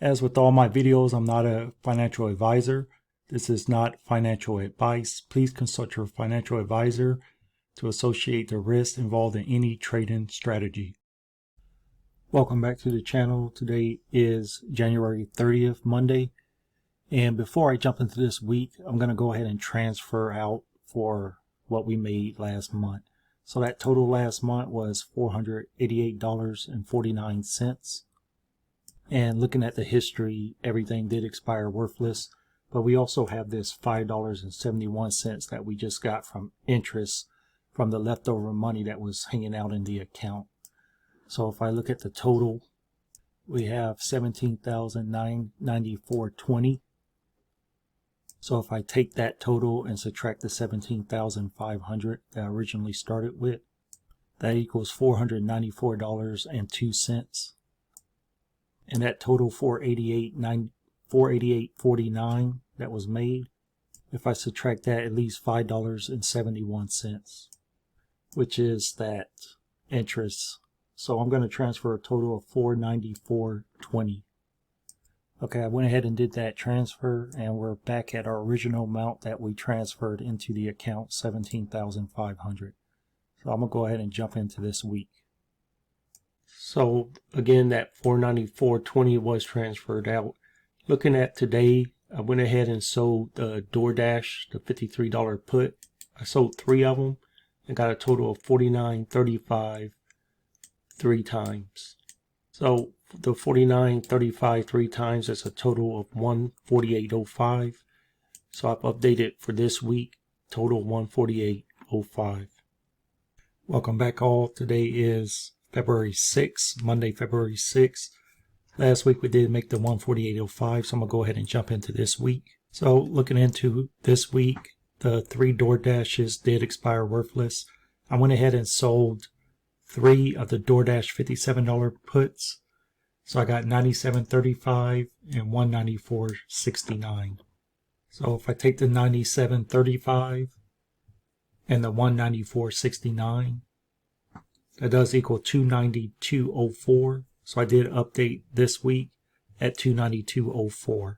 As with all my videos, I'm not a financial advisor. This is not financial advice. Please consult your financial advisor to associate the risks involved in any trading strategy. Welcome back to the channel. Today is January 30th, Monday. And before I jump into this week, I'm going to go ahead and transfer out for what we made last month. So that total last month was $488.49. And looking at the history, everything did expire worthless. But we also have this $5.71 that we just got from interest from the leftover money that was hanging out in the account. So if I look at the total, we have $17,994.20. So if I take that total and subtract the $17,500 that I originally started with, that equals $494.02. And that total $488.49 that was made, if I subtract that, it leaves $5.71, which is that interest. So I'm going to transfer a total of $494.20. Okay, I went ahead and did that transfer, and we're back at our original amount that we transferred into the account, $17,500. So I'm going to go ahead and jump into this week. So again, that $494.20 was transferred out. Looking at today, I went ahead and sold the DoorDash, the $53 put. I sold 3 of them and got a total of $49.35 3 times. So the $49.35 3 times, that's a total of $148.05. So I've updated for this week, total $148.05. Welcome back all. Today is February 6th, Monday, February 6th. Last week we did make the $148.05, so I'm going to go ahead and jump into this week. So looking into this week, the 3 DoorDashes did expire worthless. I went ahead and sold 3 of the DoorDash $57 puts. So I got $97.35 and $194.69. So if I take the $97.35 and the $194.69, that does equal $292.04. So I did update this week at $292.04.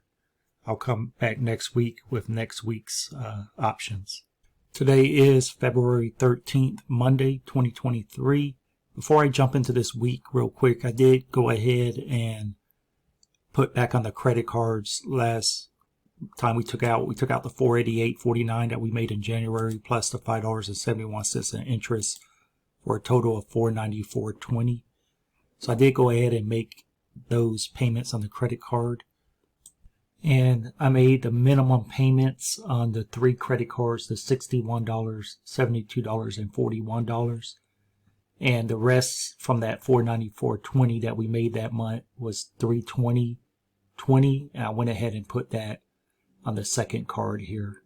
I'll come back next week with next week's options. Today is February 13th, Monday, 2023. Before I jump into this week real quick, I did go ahead and put back on the credit cards. Last time we took out the $488.49 that we made in January plus the $5.71 in interest for a total of $494.20. So I did go ahead and make those payments on the credit card. And I made the minimum payments on the 3 credit cards, the $61, $72, and $41. And the rest from that $494.20 that we made that month was $320.20. And I went ahead and put that on the second card here.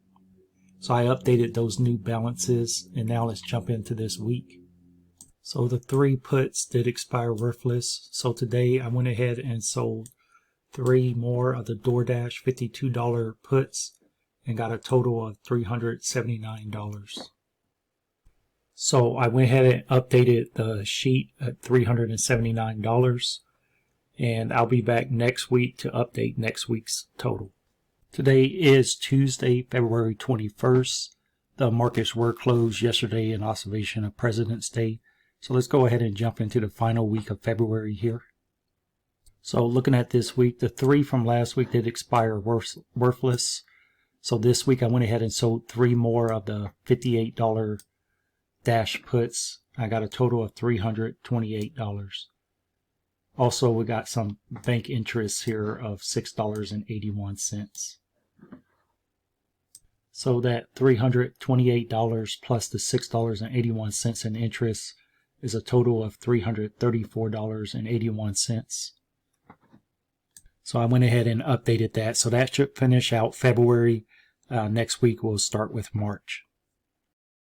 So I updated those new balances, and now let's jump into this week. So the 3 puts did expire worthless. So today I went ahead and sold 3 more of the DoorDash $52 puts and got a total of $379. So I went ahead and updated the sheet at $379, and I'll be back next week to update next week's total. Today is Tuesday, February 21st. The markets were closed yesterday in observation of President's Day. So let's go ahead and jump into the final week of February here. So looking at this week, the 3 from last week did expire worthless. So this week I went ahead and sold 3 more of the $58 Dash puts. I got a total of $328. Also, we got some bank interest here of $6.81. So that $328 plus the $6.81 in interest is a total of $334.81. So I went ahead and updated that. So that should finish out February. Next week we'll start with March.